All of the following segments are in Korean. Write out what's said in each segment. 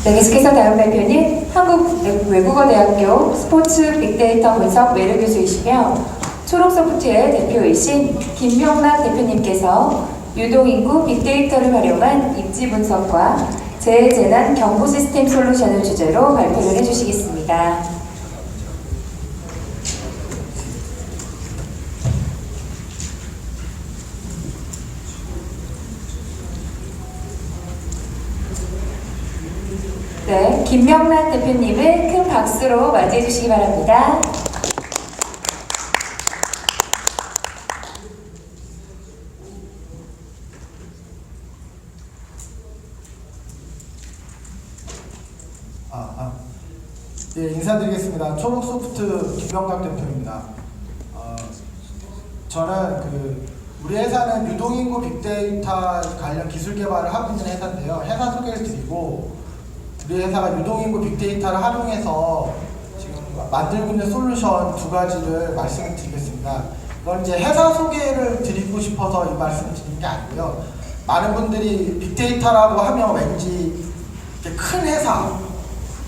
네, 계속해서 다음 발표는 한국외국어대학교 스포츠 빅데이터 분석 외래 교수이시며 초록소프트의 대표이신 김명락 대표님께서 유동인구 빅데이터를 활용한 입지 분석과 재해재난 경보 시스템 솔루션을 주제로 발표를 해주시겠습니다. 네, 김명란 대표님을 큰 박수로 맞이해 주시기 바랍니다. 예, 인사드리겠습니다. 초록소프트 김명락 대표입니다. 저는 우리 회사는 유동인구 빅데이터 관련 기술 개발을 하고 있는 회사인데요. 회사 소개를 드리고 우리 회사가 유동인구 빅데이터를 활용해서 지금 만들고 있는 솔루션 두 가지를 말씀을 드리겠습니다. 이건 이제 회사 소개를 드리고 싶어서 이 말씀을 드리는 게 아니고요. 많은 분들이 빅데이터라고 하면 왠지 큰 회사,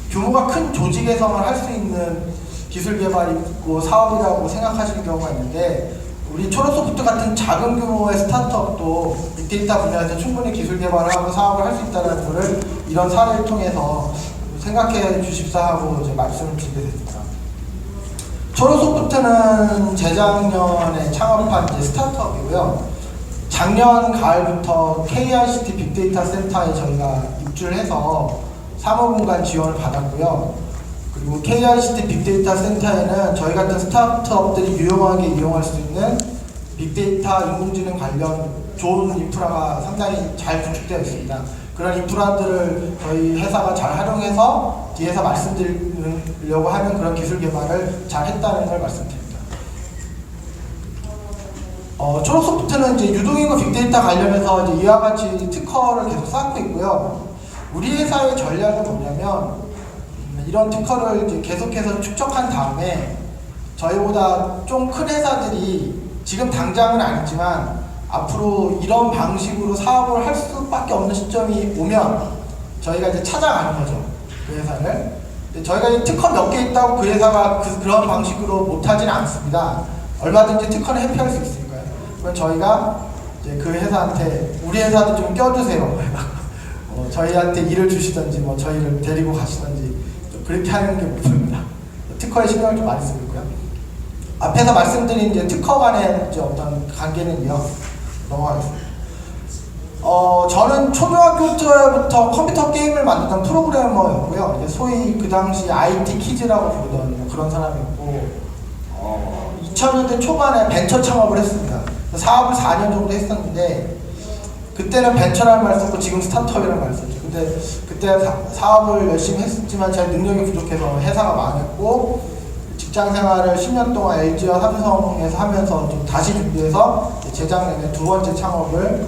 규모가 큰 조직에서만 할 수 있는 기술 개발이 있고 사업이라고 생각하시는 경우가 있는데 우리 초록소프트 같은 작은 규모의 스타트업도 빅데이터 분야에서 충분히 기술 개발을 하고 사업을 할 수 있다는 것을 이런 사례를 통해서 생각해 주십사 하고 이제 말씀을 드리게 됩니다. 초록소프트는 재작년에 창업한 이제 스타트업이고요. 작년 가을부터 KICT 빅데이터 센터에 저희가 입주를 해서 사무공간 지원을 받았고요. 그리고 KICT 빅데이터 센터에는 저희 같은 스타트업들이 유용하게 이용할 수 있는 빅데이터 인공지능 관련 좋은 인프라가 상당히 잘 구축되어 있습니다. 그런 인프라들을 저희 회사가 잘 활용해서 뒤에서 말씀드리려고 하는 그런 기술 개발을 잘 했다는 걸 말씀드립니다. 초록소프트는 이제 유동인구 빅데이터 관련해서 이제 이와 같이 특허를 계속 쌓고 있고요. 우리 회사의 전략은 뭐냐면 이런 특허를 이제 계속해서 축적한 다음에 저희보다 좀 큰 회사들이 지금 당장은 아니지만 앞으로 이런 방식으로 사업을 할 수밖에 없는 시점이 오면 저희가 이제 찾아가는 거죠. 그 회사를. 저희가 이제 특허 몇 개 있다고 그 회사가 그런 방식으로 못하지는 않습니다. 얼마든지 특허는 회피할 수 있으니까요. 그럼 저희가 이제 그 회사한테 우리 회사도 좀 껴주세요. 저희한테 일을 주시든지 뭐 저희를 데리고 가시든지 좀 그렇게 하는 게 목표입니다. 특허에 신경을 좀 많이 쓰고 있고요. 앞에서 말씀드린 이제 특허 간의 이제 어떤 관계는요. 넘어가겠습니다. 저는 초등학교 때부터 컴퓨터 게임을 만들던 프로그래머였고요. 이제 소위 그 당시 IT 키즈라고 부르던 뭐 그런 사람이었고 2000년대 초반에 벤처 창업을 했습니다. 사업을 4년 정도 했었는데 그때는 벤처라는 말 썼고 지금 스타트업이라는 말 썼죠. 근데 그때 사업을 열심히 했었지만 제 능력이 부족해서 회사가 망했고 직장 생활을 10년 동안 LG와 삼성에서 하면서 좀 다시 준비해서 재작년에 두 번째 창업을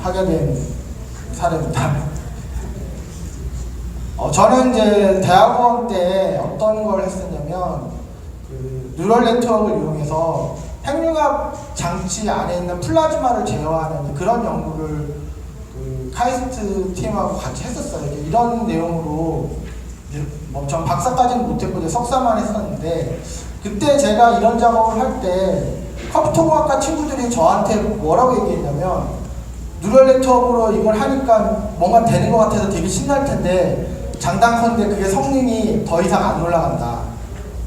하게 된 사례입니다. 저는 이제 대학원 때 어떤 걸 했었냐면 뉴럴 네트워크를 이용해서 핵융합 장치 안에 있는 플라즈마를 제어하는 그런 연구를 카이스트 팀하고 같이 했었어요. 이런 내용으로 전 박사까지는 못했고 이제 석사만 했었는데 그때 제가 이런 작업을 할 때 컴퓨터공학과 친구들이 저한테 뭐라고 얘기했냐면 뉴럴 네트워크로 이걸 하니까 뭔가 되는 것 같아서 되게 신날 텐데 장단컨대 그게 성능이 더 이상 안 올라간다.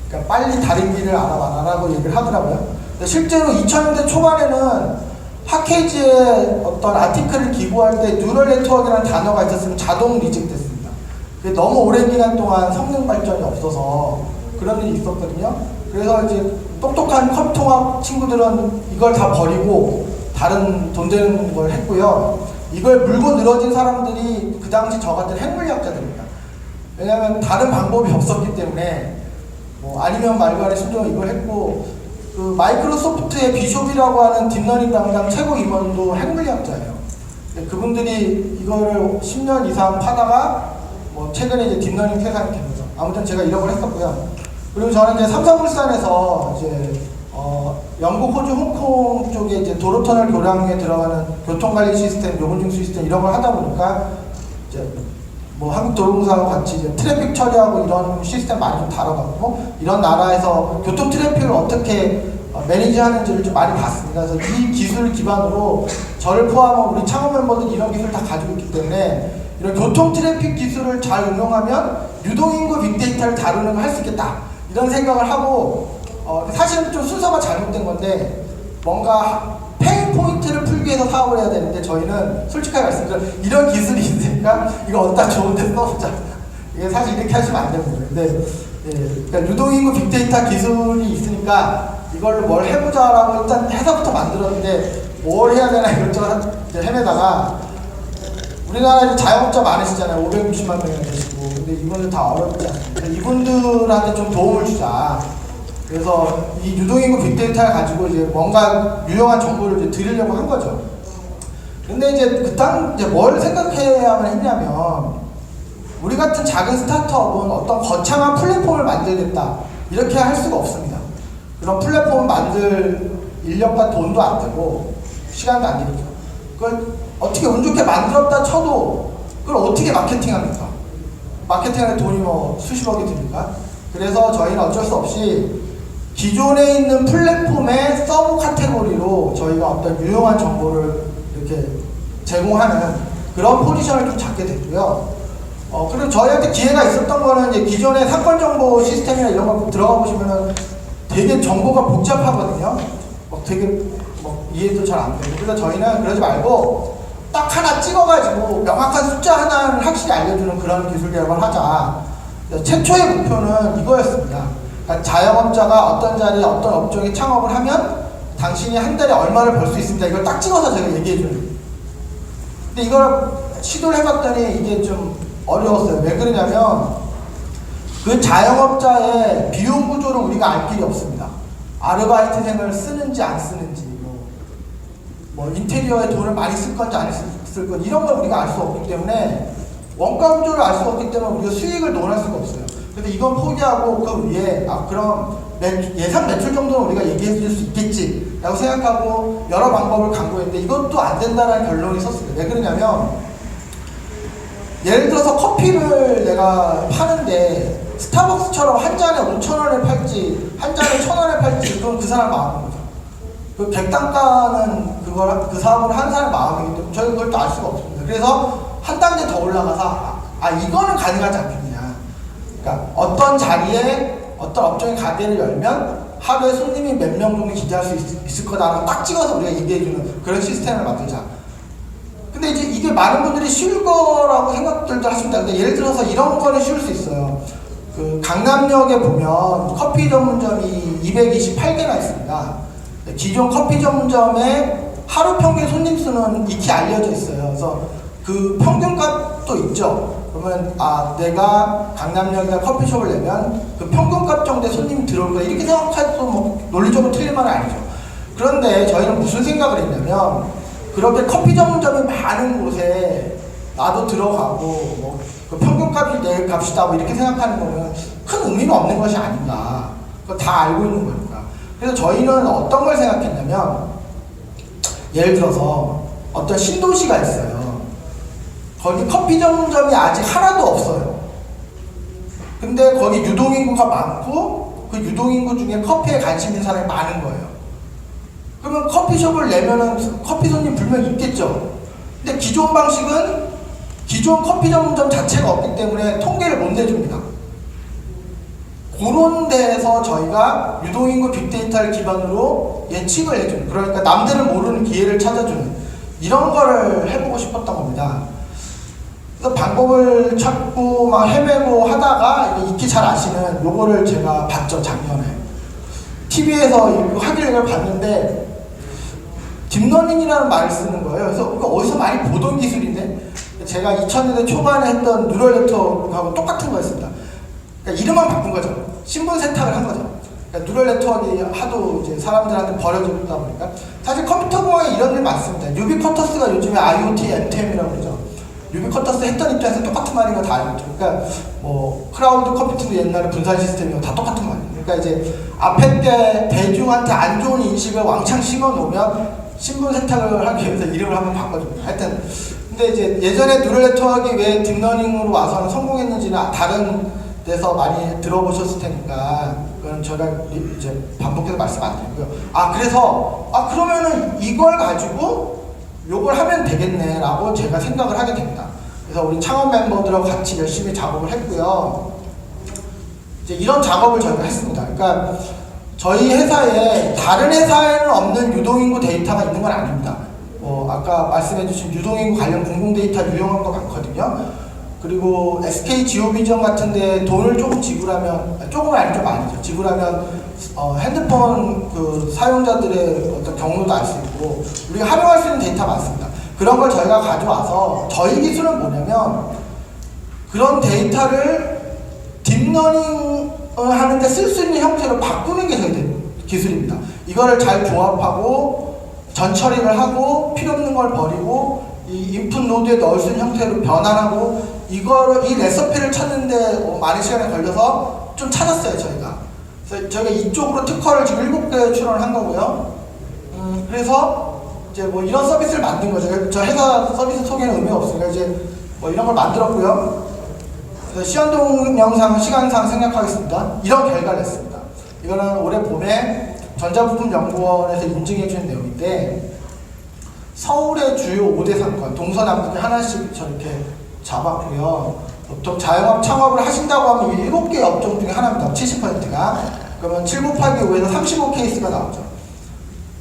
그러니까 빨리 다른 길을 알아봐라라고 얘기를 하더라고요. 실제로 2000년대 초반에는 팟캐지에 어떤 아티클을 기고할 때 뉴럴 네트워크라는 단어가 있었으면 자동 리젝트했습니다. 너무 오랜 기간 동안 성능 발전이 없어서 그런 일이 있었거든요. 그래서 이제 똑똑한 컴퓨터공학 친구들은 이걸 다 버리고 다른 돈 되는 걸 했고요. 이걸 물고 늘어진 사람들이 그 당시 저 같은 핵물리학자들입니다. 왜냐하면 다른 방법이 없었기 때문에 아니면 말고 심지어 이걸 했고 마이크로소프트의 비숍이라고 하는 딥러닝 담당 최고 임원도 핵물리학자예요. 그분들이 이거를 10년 이상 파다가 최근에 이제 딥러닝 세상이 되면서 아무튼 제가 이런 걸 했었고요. 그리고 저는 이제 삼성물산에서 이제 영국, 호주, 홍콩 쪽에 이제 도로터널 교량에 들어가는 교통관리 시스템, 요금증 시스템 이런 걸 하다 보니까 이제 뭐 한국도로공사하고 같이 이제 트래픽 처리하고 이런 시스템 많이 좀 다뤄봤고, 이런 나라에서 교통 트래픽을 어떻게 매니지하는지를 좀 많이 봤습니다. 그래서 이 기술을 기반으로 저를 포함한 우리 창업 멤버들이 이런 기술을 다 가지고 있기 때문에 이런 교통 트래픽 기술을 잘 응용하면 유동인구 빅데이터를 다루는 걸 할 수 있겠다, 이런 생각을 하고, 사실은 좀 순서가 잘못된 건데 뭔가 페인 포인트를 풀기 위해서 사업을 해야 되는데, 저희는 솔직하게 말씀드리면 이런 기술이 있으니까 이거 어디다 좋은 데 써보자, 이게 사실 이렇게 하시면 안 됩니다. 근데 그러니까 유동인구 빅데이터 기술이 있으니까 이걸로 뭘 해보자라고 일단 해서부터 만들었는데, 뭘 해야 되나 이것저것 헤매다가, 우리나라에 자영업자 많으시잖아요. 560만 명이나 되시고. 근데 이분들 다 어렵지 않습니까? 이분들한테 좀 도움을 주자. 그래서 이 유동인구 빅데이터를 가지고 이제 뭔가 유용한 정보를 이제 드리려고 한 거죠. 근데 이제 이제 뭘 생각해야만 했냐면, 우리 같은 작은 스타트업은 어떤 거창한 플랫폼을 만들겠다, 이렇게 할 수가 없습니다. 그런 플랫폼을 만들 인력과 돈도 안 되고 시간도 안 되겠죠. 그걸 어떻게 운 좋게 만들었다 쳐도 그걸 어떻게 마케팅합니까? 마케팅할 돈이 뭐 수십억이 드니까. 그래서 저희는 어쩔 수 없이 기존에 있는 플랫폼의 서브 카테고리로 저희가 어떤 유용한 정보를 이렇게 제공하는 그런 포지션을 좀 잡게 됐고요. 그리고 저희한테 기회가 있었던 거는 이제 기존의 사건 정보 시스템이나 이런 거 들어가 보시면은 되게 정보가 복잡하거든요. 되게 이해도 잘 안 되고. 그래서 저희는 그러지 말고 딱 하나 찍어가지고 명확한 숫자 하나를 확실히 알려주는 그런 기술 개발을 하자. 최초의 목표는 이거였습니다. 그러니까 자영업자가 어떤 자리에 어떤 업종에 창업을 하면 당신이 한 달에 얼마를 벌 수 있습니다, 이걸 딱 찍어서 제가 얘기해주는. 근데 이걸 시도를 해봤더니 이게 좀 어려웠어요. 왜 그러냐면 그 자영업자의 비용 구조를 우리가 알 길이 없습니다. 아르바이트생을 쓰는지 안 쓰는지, 뭐 인테리어에 돈을 많이 쓸 건지 안 쓸 건지, 이런 걸 우리가 알 수 없기 때문에, 원가 구조를 알 수 없기 때문에 우리가 수익을 논할 수가 없어요. 그래서 이건 포기하고 그 위에 그럼 예상 매출 정도는 우리가 얘기해 줄 수 있겠지 라고 생각하고 여러 방법을 강구했는데 이것도 안 된다는 결론이 섰습니다. 왜 그러냐면, 예를 들어서 커피를 내가 파는데 스타벅스처럼 한 잔에 5,000원에 팔지 한 잔에 1,000원에 팔지, 그건 그 사람 마음인 거죠. 그 객단가는 그 사업을 하는 사람 마음이기 때문에 저희가 그걸 또 알 수가 없습니다. 그래서 한 단계 더 올라가서 이거는 가능하지 않겠냐. 그러니까 어떤 자리에 어떤 업종의 가게를 열면 하루에 손님이 몇 명 정도 기대할 수 있을 거다라고 딱 찍어서 우리가 얘기해주는 그런 시스템을 만들자. 근데 이제 이게 많은 분들이 쉬울 거라고 생각들도 하십니다. 근데 예를 들어서 이런 거는 쉬울 수 있어요. 그 강남역에 보면 커피 전문점이 228개나 있습니다. 기존 커피 전문점의 하루 평균 손님 수는 익히 알려져 있어요. 그래서 그 평균값도 있죠. 그러면 내가 강남역에 커피숍을 내면 그 평균값 정도의 손님이 들어올 거야, 이렇게 생각해도 뭐 논리적으로 틀린 말은 아니죠. 그런데 저희는 무슨 생각을 했냐면, 그렇게 커피 전문점이 많은 곳에 나도 들어가고 그 평균값이 내 값이다 이렇게 생각하는 거는 큰 의미는 없는 것이 아닌가. 그거 다 알고 있는 거니까. 그래서 저희는 어떤 걸 생각했냐면, 예를 들어서 어떤 신도시가 있어요. 거기 커피 전문점이 아직 하나도 없어요. 근데 거기 유동인구가 많고 그 유동인구 중에 커피에 관심 있는 사람이 많은 거예요. 그러면 커피숍을 내면은 커피 손님 불면 있겠죠. 근데 기존 방식은 기존 커피 전문점 자체가 없기 때문에 통계를 못 내줍니다. 그런 데에서 저희가 유동인구 빅데이터를 기반으로 예측을 해주는, 그러니까 남들은 모르는 기회를 찾아주는 이런 거를 해보고 싶었던 겁니다. 그래서 방법을 찾고 막 헤매고 하다가 익히 잘 아시는 요거를 제가 봤죠. 작년에 TV에서 하길래 이걸 봤는데 딥러닝이라는 말을 쓰는 거예요. 그래서 어디서 많이 보던 기술인데, 제가 2000년대 초반에 했던 뉴럴 네트워크하고 똑같은 거였습니다. 그러니까 이름만 바꾼 거죠. 신분 세탁을 한 거죠. 그러니까 뉴럴 네트워크가 하도 이제 사람들한테 버려지다 보니까, 사실 컴퓨터 공학에 이런 일 많습니다. 유비쿼터스가 요즘에 IoT, MTM이라고 그러죠. 유비쿼터스 했던 입장에서 똑같은 말인 거 다 알고 있죠. 그러니까 뭐 크라우드 컴퓨팅도 옛날에 분산 시스템이고 다 똑같은 말이에요. 그러니까 이제 앞에 때 대중한테 안 좋은 인식을 왕창 심어 놓으면 신분 세탁을 하기 위해서 이름을 한번 바꿔줍니다. 하여튼 근데 근데 이제 예전에 뉴럴 네트워크가 왜 딥러닝으로 와서는 성공했는지는 다른 데서 많이 들어보셨을 테니까 그건 제가 이제 반복해서 말씀 안 드리고요. 그래서 그러면은 이걸 가지고 요걸 하면 되겠네라고 제가 생각을 하게 됩니다. 그래서 우리 창업 멤버들하고 같이 열심히 작업을 했고요. 이제 이런 작업을 저희가 했습니다. 그러니까 저희 회사에 다른 회사에는 없는 유동인구 데이터가 있는 건 아닙니다. 아까 말씀해주신 유동인구 관련 공공 데이터 유용한 거 많거든요. 그리고 SK 지오비전 같은데 돈을 조금 지불하면, 조금은 아니죠, 좀 많이죠. 지불하면 핸드폰 그 사용자들의 어떤 경로도 알 수 있고 우리가 활용할 수 있는 데이터 많습니다. 그런 걸 저희가 가져와서 저희 기술은 뭐냐면 그런 데이터를 딥러닝을 하는데 쓸 수 있는 형태로 바꾸는 게 저희 기술입니다. 이거를 잘 조합하고 전처리를 하고 필요 없는 걸 버리고 이 인풋 노드에 넣을 수 있는 형태로 변환하고 이 레시피를 찾는데 많은 시간이 걸려서 좀 찾았어요, 저희가. 그래서 저희가 이쪽으로 특허를 지금 7개 출원을 한 거고요. 그래서 이제 뭐 이런 서비스를 만든 거죠. 저 회사 서비스 소개는 의미가 없으니까 이제 뭐 이런 걸 만들었고요. 그래서 시간 영상 시간상 생략하겠습니다. 이런 결과를 냈습니다. 이거는 올해 봄에 전자부품연구원에서 인증해 주는 내용인데 서울의 주요 5대 상권 동서남북에 하나씩 저렇게 잡았고요. 보통 자영업 창업을 하신다고 하면 7개 업종 중에 하나입니다. 70%가. 그러면 7 곱하기 5에서 35케이스가 나오죠.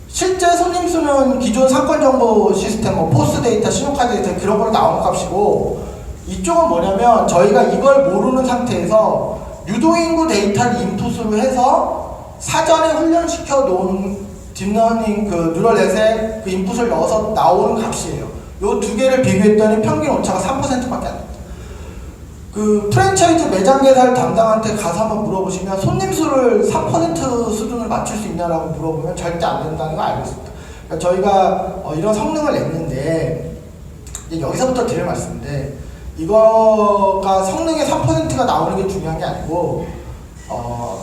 실제 손님 수는 기존 상권 정보 시스템, 포스 데이터, 신용카드 데이터 그런 걸로 나온 값이고 이쪽은 뭐냐면 저희가 이걸 모르는 상태에서 유동인구 데이터를 인풋으로 해서 사전에 훈련시켜 놓은 딥러닝 그 뉴럴넷에 그 인풋을 넣어서 나오는 값이에요. 요 두 개를 비교했더니 평균 오차가 3%밖에 안 됩니다. 그 프랜차이즈 매장 개발 담당한테 가서 한번 물어보시면 손님 수를 3% 수준을 맞출 수 있냐라고 물어보면 절대 안 된다는 거 알고 있습니다. 그러니까 저희가 이런 성능을 냈는데 여기서부터 드릴 말씀인데 이거가 성능의 3%가 나오는 게 중요한 게 아니고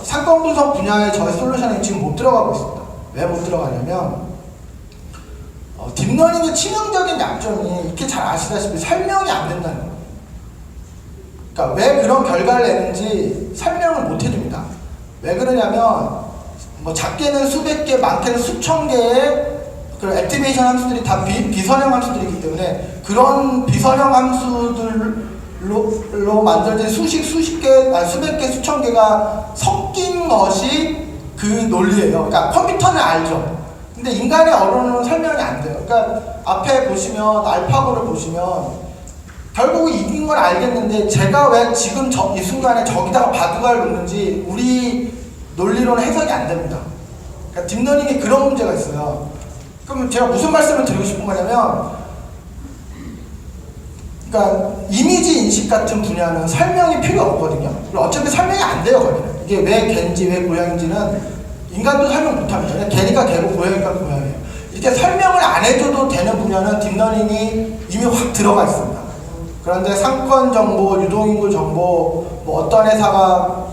상권 분석 분야의 저희 솔루션이 지금 못 들어가고 있습니다. 왜 못 들어가냐면 딥러닝의 치명적인 약점이 이렇게 잘 아시다시피 설명이 안 된다는 거예요. 그러니까 왜 그런 결과를 내는지 설명을 못 해줍니다. 왜 그러냐면 뭐 작게는 수백 개, 많게는 수천 개의 그런 액티베이션 함수들이 다 비선형 함수들이기 때문에 그런 비선형 함수들로 만들어진 수십 개, 수백 개, 수천 개가 섞인 것이 그 논리예요. 그러니까 컴퓨터는 알죠. 근데 인간의 언어는 설명이 안 돼요. 그러니까 앞에 보시면 알파고를 보시면 결국 이긴 걸 알겠는데 제가 왜 지금 이 순간에 저기다가 바둑알을 놓는지 우리 논리로는 해석이 안 됩니다. 그러니까 딥러닝이 그런 문제가 있어요. 그럼 제가 무슨 말씀을 드리고 싶은 거냐면 그러니까 이미지 인식 같은 분야는 설명이 필요 없거든요. 어차피 설명이 안 돼요, 거기는. 이게 왜 개인지 왜 고양인지는 인간도 설명 못합니다. 그냥 개니까 개고 고양이니까 고양이에요. 이렇게 설명을 안 해줘도 되는 분야는 딥러닝이 이미 확 들어가 있습니다. 그런데 상권 정보, 유동인구 정보, 뭐 어떤 회사가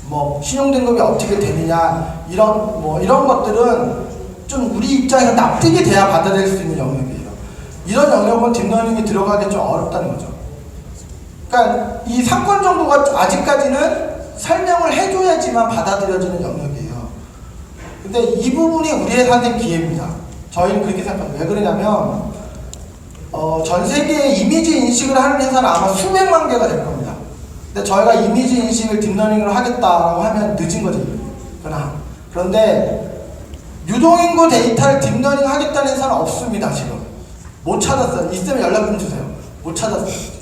뭐 신용등급이 어떻게 되느냐 이런 것들은 좀 우리 입장에서 납득이 돼야 받아들일 수 있는 영역이에요. 이런 영역은 딥러닝이 들어가기 좀 어렵다는 거죠. 그러니까 이 상권 정보가 아직까지는 설명을 해줘야지만 받아들여지는 영역이에요. 근데 이 부분이 우리 회사한테 기회입니다. 저희는 그렇게 생각합니다. 왜 그러냐면 전 세계에 이미지 인식을 하는 회사는 아마 수백만 개가 될 겁니다. 근데 저희가 이미지 인식을 딥러닝으로 하겠다라고 하면 늦은 거죠. 그런데 유동인구 데이터를 딥러닝 하겠다는 회사는 없습니다. 지금 못 찾았어요. 있으면 연락 좀 주세요. 못 찾았어요.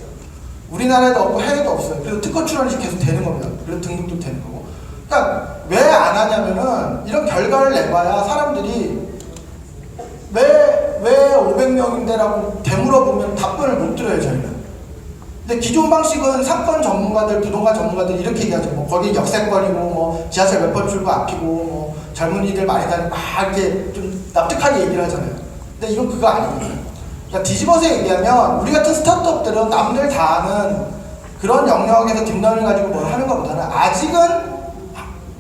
우리나라에도 없고 해외도 없어요. 그래서 특허 출원이 계속 되는 겁니다. 그래서 등록도 되는 거고. 그러니까 왜 안 하냐면은 이런 결과를 내봐야 사람들이 왜 500명인데라고 되물어보면 답변을 못 들어요, 저희는. 근데 기존 방식은 사건 전문가들, 부동산 전문가들 이렇게 얘기하죠. 뭐 거기 역세권이고 뭐 지하철 몇 번 출구 앞이고 뭐 젊은이들 많이 다니고 막 이렇게 좀 납득하게 얘기를 하잖아요. 근데 이건 그거 아닙니다. 그러니까 뒤집어서 얘기하면 우리 같은 스타트업들은 남들 다 아는 그런 영역에서 딥러닝 가지고 뭘 하는 것보다는 아직은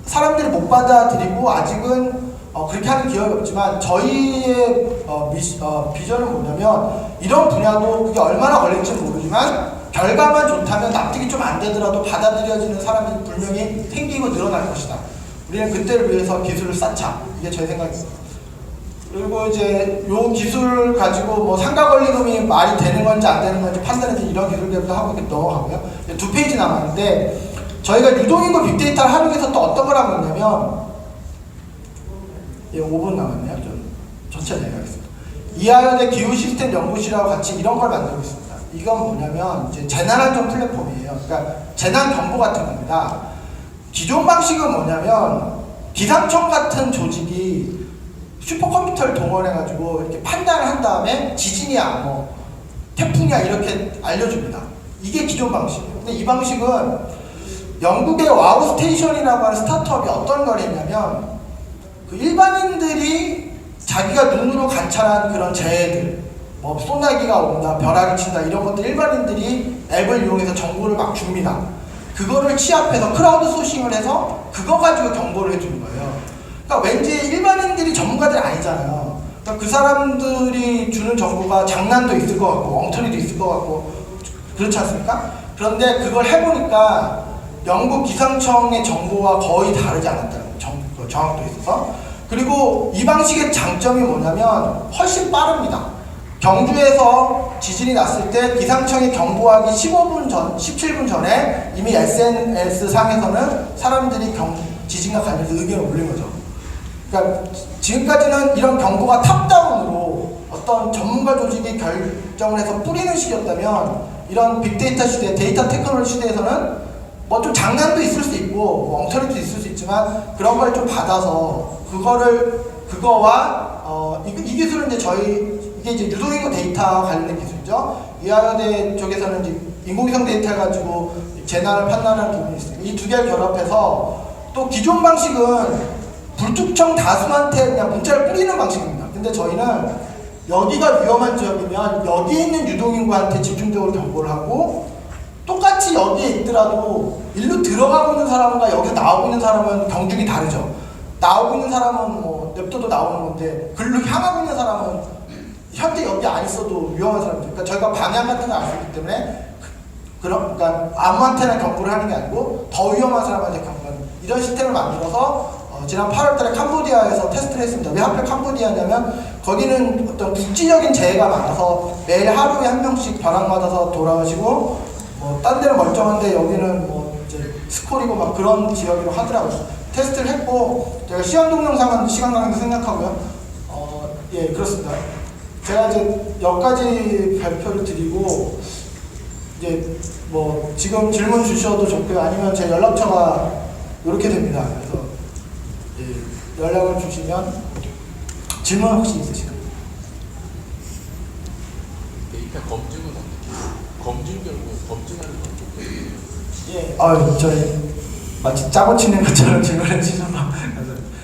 사람들이 못 받아들이고 아직은 그렇게 하는 기업이 없지만 저희의 비전은 뭐냐면 이런 분야도 그게 얼마나 걸릴지는 모르지만 결과만 좋다면 납득이 좀 안 되더라도 받아들여지는 사람이 분명히 생기고 늘어날 것이다. 우리는 그때를 위해서 기술을 쌓자. 이게 제 생각입니다. 그리고 이제 요 기술 가지고 뭐 상가 권리금이 말이 되는 건지 안 되는 건지 판단해서 이런 기술 개발도 하고 이렇게 넘어가고요. 2페이지 남았는데 저희가 유동인구 빅데이터를 하기 위해서 또 어떤 걸 하고 있냐면 5분 남았네요. 좀 전체 내려가겠습니다. 이하연의 기후 시스템 연구실하고 같이 이런 걸 만들고 있습니다. 이건 뭐냐면 이제 재난안전 플랫폼이에요. 그러니까 재난 경보 같은 겁니다. 기존 방식은 뭐냐면 기상청 같은 조직이 슈퍼컴퓨터를 동원해가지고 이렇게 판단을 한 다음에 지진이야, 뭐 태풍이야 이렇게 알려줍니다. 이게 기존 방식이에요. 근데 이 방식은 영국의 와우 스테이션이라고 하는 스타트업이 어떤 걸 했냐면 그 일반인들이 자기가 눈으로 관찰한 그런 재해들, 뭐 소나기가 온다, 벼락이 친다 이런 것들 일반인들이 앱을 이용해서 정보를 막 줍니다. 그거를 취합해서 크라우드 소싱을 해서 그거 가지고 경보를 해주는 거예요. 그러니까 왠지 일반인들이 전문가들이 아니잖아요. 그러니까 그 사람들이 주는 정보가 장난도 있을 것 같고 엉터리도 있을 것 같고 그렇지 않습니까? 그런데 그걸 해보니까 영국 기상청의 정보와 거의 다르지 않았다는 거예요. 정확도에 있어서. 그리고 이 방식의 장점이 뭐냐면 훨씬 빠릅니다. 경주에서 지진이 났을 때 기상청이 경보하기 15분 전, 17분 전에 이미 SNS 상에서는 사람들이 지진과 관련해서 의견을 올린 거죠. 그러니까 지금까지는 이런 경보가 탑다운으로 어떤 전문가 조직이 결정을 해서 뿌리는 식이었다면 이런 빅데이터 시대, 데이터 테크놀로지 시대에서는 뭐 좀 장난도 있을 수 있고 뭐 엉터리도 있을 수 있지만 그런 걸 좀 받아서 그거와 이 기술은 이제 이게 이제 유동인구 데이터 관련된 기술이죠. 이하여대 쪽에서는 이제 인공위성 데이터를 가지고 재난을 판단하는 부분이 있습니다. 이 두 개를 결합해서 또 기존 방식은 불특정 다수한테 그냥 문자를 뿌리는 방식입니다. 근데 저희는 여기가 위험한 지역이면 여기 있는 유동인구한테 집중적으로 경고를 하고 똑같이 여기에 있더라도 일로 들어가고 있는 사람과 여기서 나오고 있는 사람은 경중이 다르죠. 나오고 있는 사람은 뭐 냅둬도 나오는 건데 글로 향하고 있는 사람은 현재 여기 안 있어도 위험한 사람들. 그러니까 저희가 방향 같은 걸 알 수 있기 때문에 그러니까 아무한테나 경고를 하는 게 아니고 더 위험한 사람한테 경고하는 이런 시스템을 만들어서 지난 8월달에 캄보디아에서 테스트를 했습니다. 왜 하필 캄보디아냐면 거기는 어떤 국지적인 재해가 많아서 매일 하루에 한 명씩 벼락맞아서 돌아가시고 뭐 딴 데는 멀쩡한데 여기는 뭐 이제 스콜이고 막 그런 지역이라고 하더라고요. 테스트를 했고 제가 시험 동영상은 시간 관계에서 생각하고요. 예 그렇습니다. 제가 이제 여기까지 발표를 드리고 이제 뭐 지금 질문 주셔도 좋고요. 아니면 제 연락처가 이렇게 됩니다. 그래서 예, 연락을 주시면 질문 혹시 있으신가요? 데이터 검증은 어떻게 해요? 검증 결과 검증하는 건 어떻게 해요? 예, 저희 마치 짜고 치는 것처럼 질문해 주셔서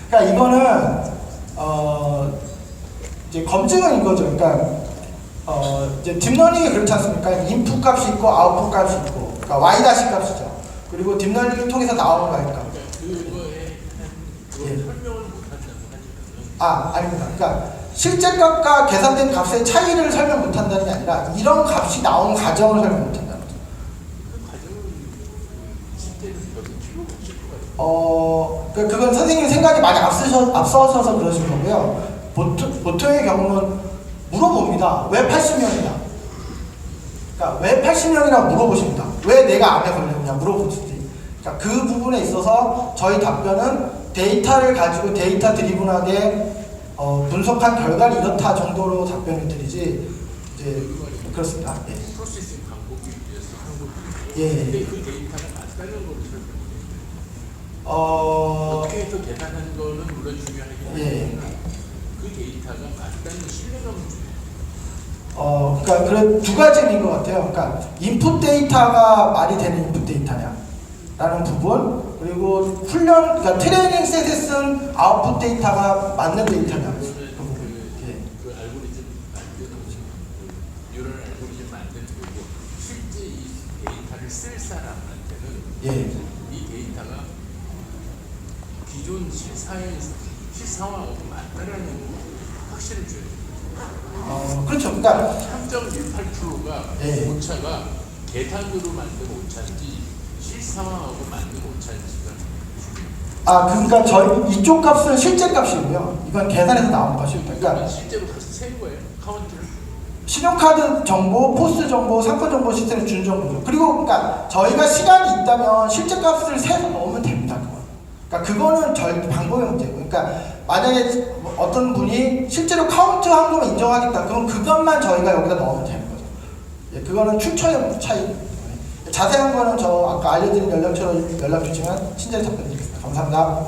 그러니까 이거는 이제 검증은 이거죠. 그러니까 이제 딥러닝이 그렇지 않습니까? 인풋 값이 있고 아웃풋 값이 있고, 그러니까 y 값이죠. 그리고 딥러닝을 통해서 나오는 y 값. 그거에 예. 설명을 못한다고 하시면 아닙니다. 그러니까 실제 값과 계산된 값의 차이를 설명 못한다는 게 아니라 이런 값이 나온 과정을 설명 못한다는 거죠. 그 과정은 실제는 별로 필요가 없을 것 같아요. 그건 선생님 생각이 많이 앞서셔서 그러신 거고요. 보통의 경우는 물어봅니다. 왜 80명이냐? 그러니까 왜 80명이나 물어보십니다. 왜 내가 암에 걸렸냐 물어보시지. 그러니까 그 부분에 있어서 저희 답변은 데이터를 가지고 데이터 드리븐하게 분석한 결과는 이렇다 정도로 답변을 드리지. 이제 그렇습니다. 예. 프로세싱 방법에 의해서 하는 거죠. 예. 근데 그 데이터가 맞다는 걸 설명해요. 어떻게 해서 계산한 거는 물론 중요하긴 하지만 그 데이터가 맞다는 신뢰감을 줘요. 그러니까 그런 두 가지인 것 같아요. 그러니까 인풋 데이터가 말이 되는 인풋 데이터냐라는 부분, 그리고 그러니까 트레이닝 셋에 쓴 아웃풋 데이터가 맞는 데이터냐. 그 알고리즘 만드는 뉴럴 알고리즘 만드는 거고 실제 이 데이터를 쓸 사람한테는 이 데이터가 기존 사회에서 실상황하고 맞다라는 확신을 줘야 돼요. 그렇죠. 그러니까 3.18%가 예. 오차가 계산으로 만든 오차인지 실상황하고 맞는 오차인지가 그러니까 저희 이쪽 값은 실제 값이고요. 이건 계산해서 나온 값입니다. 그러니까 실제로 가서 센 거예요. 카운트를. 신용카드 정보, 포스 정보, 상권 정보 시스템을 준 정보죠. 그리고 그러니까 저희가 시간이 있다면 실제 값을 세서 넣으면 됩니다. 그러니까 그거는 저희 방법의 문제고. 그러니까 만약에 어떤 분이 실제로 카운트한 거면 인정하겠다. 그럼 그것만 저희가 여기다 넣으면 되는 거죠. 예, 그거는 출처의 차이입니다. 자세한 거는 저 아까 알려드린 연락처로 연락 주시면 친절히 답변드리겠습니다. 감사합니다.